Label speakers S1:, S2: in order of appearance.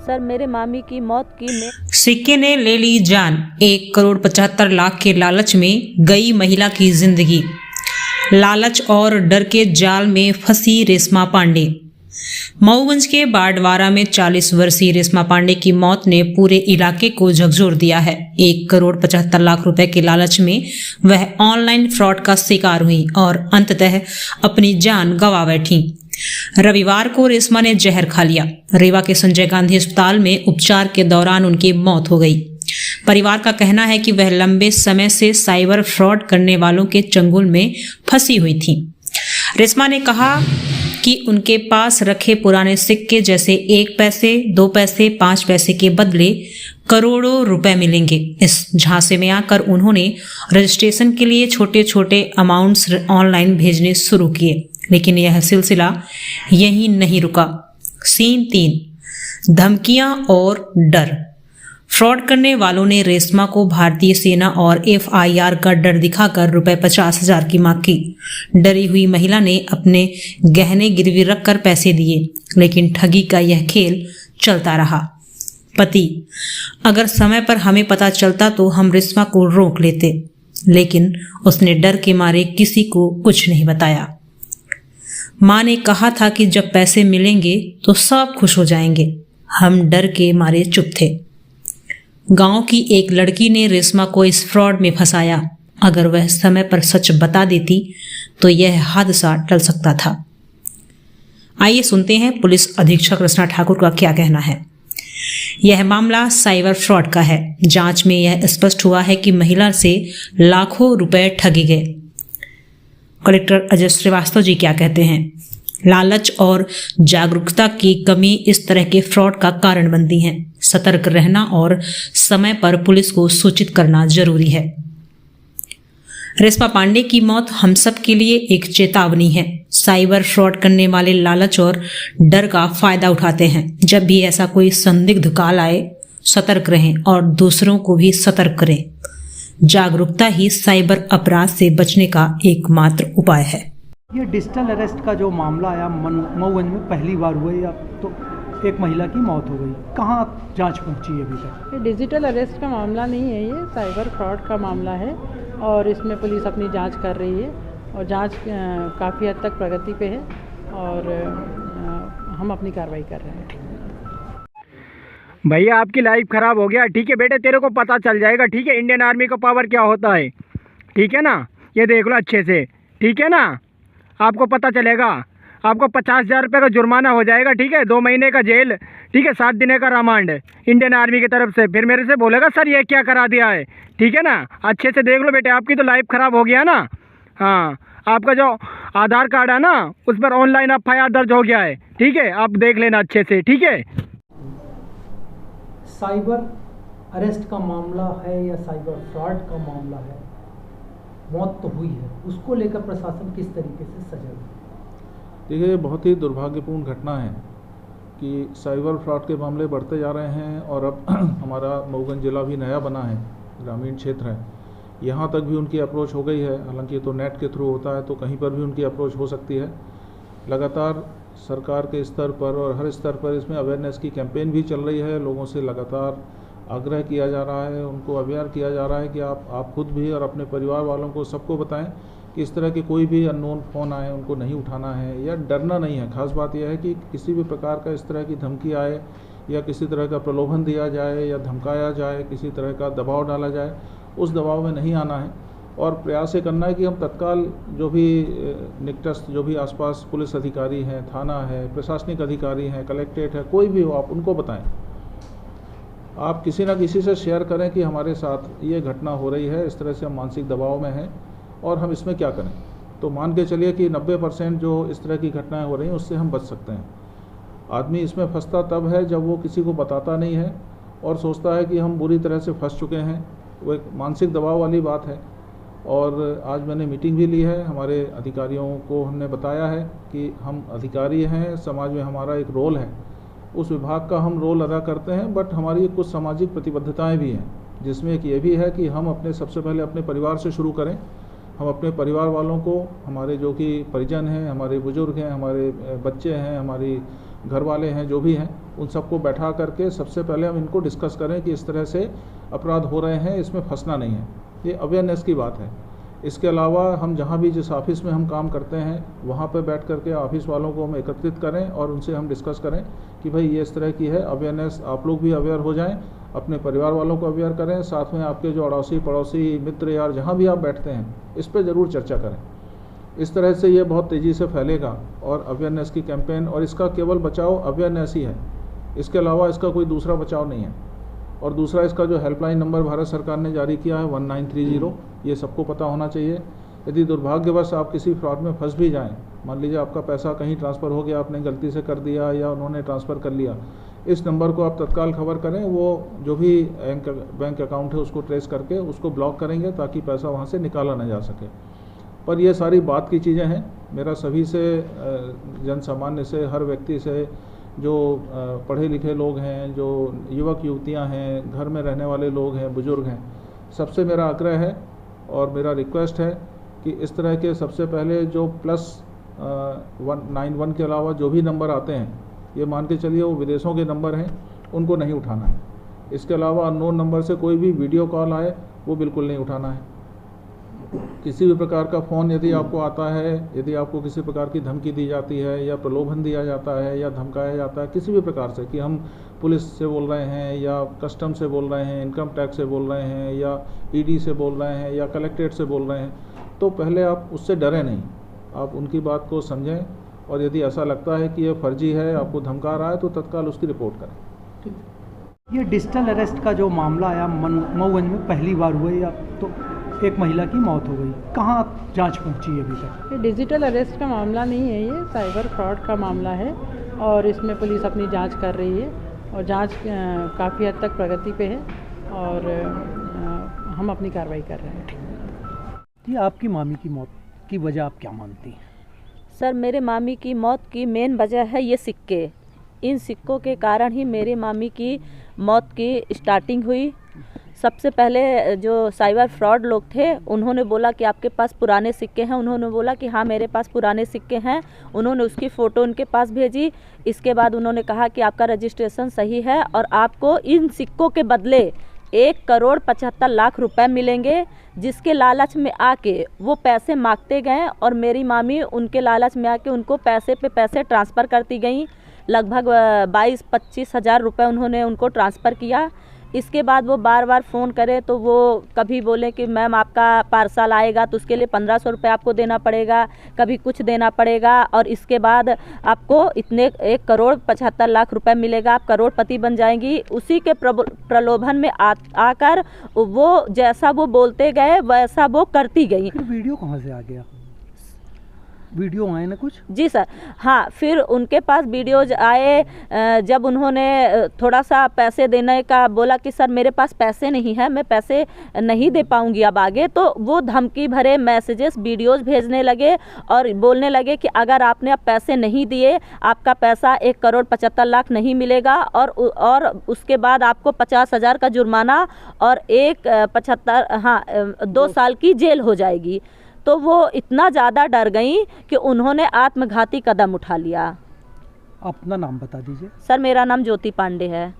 S1: Sir मेरे मामी की मौत की मैं
S2: सिक्के ने ले ली जान, 1,75,00,000 के लालच में गई महिला की जिंदगी। लालच और डर के जाल में फंसी रेशमा पांडे। मऊगंज के बाडवारा में 40 वर्षीय रेशमा पांडे की मौत ने पूरे इलाके को झकझोर दिया है। 1,75,00,000 रुपए के लालच में वह ऑनलाइन फ्रॉड का शिकार हुई और अंततः अपनी जान गंवा बैठी। रविवार को रेशमा ने जहर खा लिया। रीवा के संजय गांधी अस्पताल में उपचार के दौरान उनकी मौत हो गई। परिवार का कहना है कि वह लंबे समय से साइबर फ्रॉड करने वालों के चंगुल में फंसी हुई थी। रेशमा ने कहा कि उनके पास रखे पुराने सिक्के जैसे 1 पैसे, 2 पैसे, 5 पैसे के बदले करोड़ों रुपए मिलेंगे। इस झांसे में आकर उन्होंने रजिस्ट्रेशन के लिए छोटे छोटे अमाउंट्स ऑनलाइन भेजने शुरू किए, लेकिन यह सिलसिला यहीं नहीं रुका। सीन 3, धमकियां और डर। फ्रॉड करने वालों ने रेशमा को भारतीय सेना और FIR का डर दिखाकर रुपए 50,000 की मांग की। डरी हुई महिला ने अपने गहने गिरवी रखकर पैसे दिए, लेकिन ठगी का यह खेल चलता रहा। पति: अगर समय पर हमें पता चलता तो हम रेशमा को रोक लेते, लेकिन उसने डर के मारे किसी को कुछ नहीं बताया। मां ने कहा था कि जब पैसे मिलेंगे तो सब खुश हो जाएंगे। हम डर के मारे चुप थे। गांव की एक लड़की ने रेशमा को इस फ्रॉड में फंसाया। अगर वह समय पर सच बता देती तो यह हादसा टल सकता था। आइए सुनते हैं पुलिस अधीक्षक रचना ठाकुर का क्या कहना है। यह मामला साइबर फ्रॉड का है। जांच में यह स्पष्ट हुआ है कि महिला से लाखों रुपए ठगे गए। कलेक्टर अजय श्रीवास्तव जी क्या कहते हैं। लालच और जागरूकता की कमी इस तरह के फ्रॉड का कारण बनती है। सतर्क रहना और समय पर पुलिस को सूचित करना जरूरी है। रेशमा पांडे की मौत हम सब के लिए एक चेतावनी है। साइबर फ्रॉड करने वाले लालच और डर का फायदा उठाते हैं। जब भी ऐसा कोई संदिग्ध कॉल आए, सतर्क रहें और दूसरों को भी सतर्क करें। जागरूकता ही साइबर अपराध से बचने का एकमात्र उपाय है।
S3: ये डिजिटल अरेस्ट का जो मामला आया मऊगंज में पहली बार हुआ, या तो एक महिला की मौत हो गई, कहाँ जांच पहुंची है अभी तक?
S4: ये डिजिटल अरेस्ट का मामला नहीं है, ये साइबर फ्रॉड का मामला है और इसमें पुलिस अपनी जांच कर रही है और जांच काफ़ी हद तक प्रगति पे है और हम अपनी कार्रवाई कर रहे हैं।
S5: भैया आपकी लाइफ ख़राब हो गया, ठीक है बेटे, तेरे को पता चल जाएगा, ठीक है, इंडियन आर्मी का पावर क्या होता है, ठीक है ना, ये देख लो अच्छे से, ठीक है ना, आपको पता चलेगा। आपको 50,000 रुपये का जुर्माना हो जाएगा, ठीक है, 2 महीने का जेल, ठीक है, 7 दिन का रिमांड इंडियन आर्मी की तरफ से। फिर मेरे से बोलेगा सर ये क्या करा दिया है, ठीक है ना। अच्छे से देख लो बेटे, आपकी तो लाइफ ख़राब हो गया ना। हाँ, आपका जो आधार कार्ड है ना उस पर ऑनलाइन FIR दर्ज हो गया है, ठीक है, आप देख लेना अच्छे से, ठीक है।
S3: साइबर अरेस्ट का मामला है या साइबर फ्रॉड का मामला है, मौत तो हुई है, उसको लेकर प्रशासन किस तरीके से सजग है?
S6: देखिए, ये बहुत ही दुर्भाग्यपूर्ण घटना है कि साइबर फ्रॉड के मामले बढ़ते जा रहे हैं और अब हमारा मऊगंज जिला भी नया बना है, ग्रामीण क्षेत्र है, यहाँ तक भी उनकी अप्रोच हो गई है। हालांकि तो नेट के थ्रू होता है तो कहीं पर भी उनकी अप्रोच हो सकती है। लगातार सरकार के स्तर पर और हर स्तर पर इसमें अवेयरनेस की कैंपेन भी चल रही है। लोगों से लगातार आग्रह किया जा रहा है, उनको अवेयर किया जा रहा है कि आप खुद भी और अपने परिवार वालों को सबको बताएं कि इस तरह के कोई भी अननोन फ़ोन आए उनको नहीं उठाना है या डरना नहीं है। खास बात यह है कि किसी भी प्रकार का इस तरह की धमकी आए या किसी तरह का प्रलोभन दिया जाए या धमकाया जाए, किसी तरह का दबाव डाला जाए, उस दबाव में नहीं आना है और प्रयास ये करना है कि हम तत्काल जो भी निकटस्थ जो भी आसपास पुलिस अधिकारी हैं, थाना है, प्रशासनिक अधिकारी हैं, कलेक्ट्रेट है, कोई भी हो, आप उनको बताएं। आप किसी न किसी से शेयर करें कि हमारे साथ ये घटना हो रही है, इस तरह से हम मानसिक दबाव में हैं और हम इसमें क्या करें। तो मान के चलिए कि 90% जो इस तरह की घटनाएं हो रही हैं उससे हम बच सकते हैं। आदमी इसमें फंसता तब है जब वो किसी को बताता नहीं है और सोचता है कि हम बुरी तरह से फंस चुके हैं। वो एक मानसिक दबाव वाली बात है। और आज मैंने मीटिंग भी ली है, हमारे अधिकारियों को हमने बताया है कि हम अधिकारी हैं, समाज में हमारा एक रोल है, उस विभाग का हम रोल अदा करते हैं, बट हमारी कुछ सामाजिक प्रतिबद्धताएं भी हैं, जिसमें एक ये भी है कि हम सबसे पहले अपने परिवार से शुरू करें। हम अपने परिवार वालों को, हमारे जो कि परिजन हैं, हमारे बुजुर्ग हैं, हमारे बच्चे हैं, हमारी घर वाले हैं, जो भी हैं, उन सबको बैठा करके सबसे पहले हम इनको डिस्कस करें कि इस तरह से अपराध हो रहे हैं, इसमें फंसना नहीं है। ये अवेयरनेस की बात है। इसके अलावा हम जहाँ भी जिस ऑफिस में हम काम करते हैं वहाँ पे बैठ करके ऑफिस वालों को हम एकत्रित करें और उनसे हम डिस्कस करें कि भाई ये इस तरह की है अवेयरनेस, आप लोग भी अवेयर हो जाएं, अपने परिवार वालों को अवेयर करें, साथ में आपके जो अड़ोसी पड़ोसी मित्र यार जहाँ भी आप बैठते हैं इस पर ज़रूर चर्चा करें। इस तरह से ये बहुत तेज़ी से फैलेगा और अवेयरनेस की कैंपेन, और इसका केवल बचाव अवेयरनेस ही है, इसके अलावा इसका कोई दूसरा बचाव नहीं है। और दूसरा, इसका जो हेल्पलाइन नंबर भारत सरकार ने जारी किया है 1930, ये सबको पता होना चाहिए। यदि दुर्भाग्यवश आप किसी फ्रॉड में फंस भी जाएं, मान लीजिए आपका पैसा कहीं ट्रांसफ़र हो गया, आपने गलती से कर दिया या उन्होंने ट्रांसफ़र कर लिया, इस नंबर को आप तत्काल खबर करें। वो जो भी बैंक अकाउंट है उसको ट्रेस करके उसको ब्लॉक करेंगे ताकि पैसा वहाँ से निकाला न जा सके। पर ये सारी बात की चीज़ें हैं। मेरा सभी से, जन सामान्य से, हर व्यक्ति से, जो पढ़े लिखे लोग हैं, जो युवक युवतियां हैं, घर में रहने वाले लोग हैं, बुजुर्ग हैं, सबसे मेरा आग्रह है और मेरा रिक्वेस्ट है कि इस तरह के सबसे पहले जो +191 के अलावा जो भी नंबर आते हैं, ये मान के चलिए वो विदेशों के नंबर हैं, उनको नहीं उठाना है। इसके अलावा अननोन नंबर से कोई भी वीडियो कॉल आए वो बिल्कुल नहीं उठाना है। किसी भी प्रकार का फ़ोन यदि आपको आता है, यदि आपको किसी प्रकार की धमकी दी जाती है या प्रलोभन दिया जाता है या धमकाया जाता है किसी भी प्रकार से कि हम पुलिस से बोल रहे हैं या कस्टम से बोल रहे हैं, इनकम टैक्स से बोल रहे हैं या ईडी से बोल रहे हैं या कलेक्ट्रेट से बोल रहे हैं, तो पहले आप उससे डरें नहीं, आप उनकी बात को समझें और यदि ऐसा लगता है कि ये फर्जी है, आपको धमका रहा है, तो तत्काल उसकी रिपोर्ट करें।
S3: ये डिजिटल अरेस्ट का जो मामला आया मऊगंज में पहली बार हुआ, या तो एक महिला की मौत हो गई, कहाँ जांच पहुंची है अभी तक?
S4: ये डिजिटल अरेस्ट का मामला नहीं है, ये साइबर फ्रॉड का मामला है और इसमें पुलिस अपनी जांच कर रही है और जांच काफ़ी हद तक प्रगति पे है और हम अपनी कार्रवाई कर रहे हैं।
S3: ये आपकी मामी की मौत की वजह आप क्या मानती हैं?
S1: सर, मेरे मामी की मौत की मेन वजह है ये सिक्के। इन सिक्कों के कारण ही मेरी मामी की मौत की स्टार्टिंग हुई। सबसे पहले जो साइबर फ्रॉड लोग थे उन्होंने बोला कि आपके पास पुराने सिक्के हैं, उन्होंने बोला कि हाँ मेरे पास पुराने सिक्के हैं, उन्होंने उसकी फ़ोटो उनके पास भेजी। इसके बाद उन्होंने कहा कि आपका रजिस्ट्रेशन सही है और आपको इन सिक्कों के बदले 1,75,00,000 रुपए मिलेंगे, जिसके लालच में आके वो पैसे मांगते गए और मेरी मामी उनके लालच में आके उनको पैसे पे पैसे ट्रांसफ़र करती गई। लगभग 22-25 हज़ार रुपये उन्होंने उनको ट्रांसफ़र किया। इसके बाद वो बार बार फ़ोन करे तो वो कभी बोले कि मैम आपका पार्सल आएगा तो उसके लिए 1500 रुपये आपको देना पड़ेगा, कभी कुछ देना पड़ेगा और इसके बाद आपको इतने 1,75,00,000 रुपये मिलेगा, आप करोड़पति बन जाएंगी। उसी के प्रलोभन में आकर वो जैसा वो बोलते गए वैसा वो करती गई।
S3: फिर वीडियो कहाँ से आ गया? वीडियो आए ना कुछ?
S1: जी सर, हाँ, फिर उनके पास वीडियोज आए। जब उन्होंने थोड़ा सा पैसे देने का बोला कि सर मेरे पास पैसे नहीं है, मैं पैसे नहीं दे पाऊंगी अब आगे, तो वो धमकी भरे मैसेजेस वीडियोज भेजने लगे और बोलने लगे कि अगर आपने अब पैसे नहीं दिए आपका पैसा 1,75,00,000 नहीं मिलेगा और उसके बाद आपको 50,000 का जुर्माना और 2 साल की जेल हो जाएगी। तो वो इतना ज़्यादा डर गई कि उन्होंने आत्मघाती कदम उठा लिया।
S3: अपना नाम बता दीजिए।
S1: सर, मेरा नाम ज्योति पांडे है।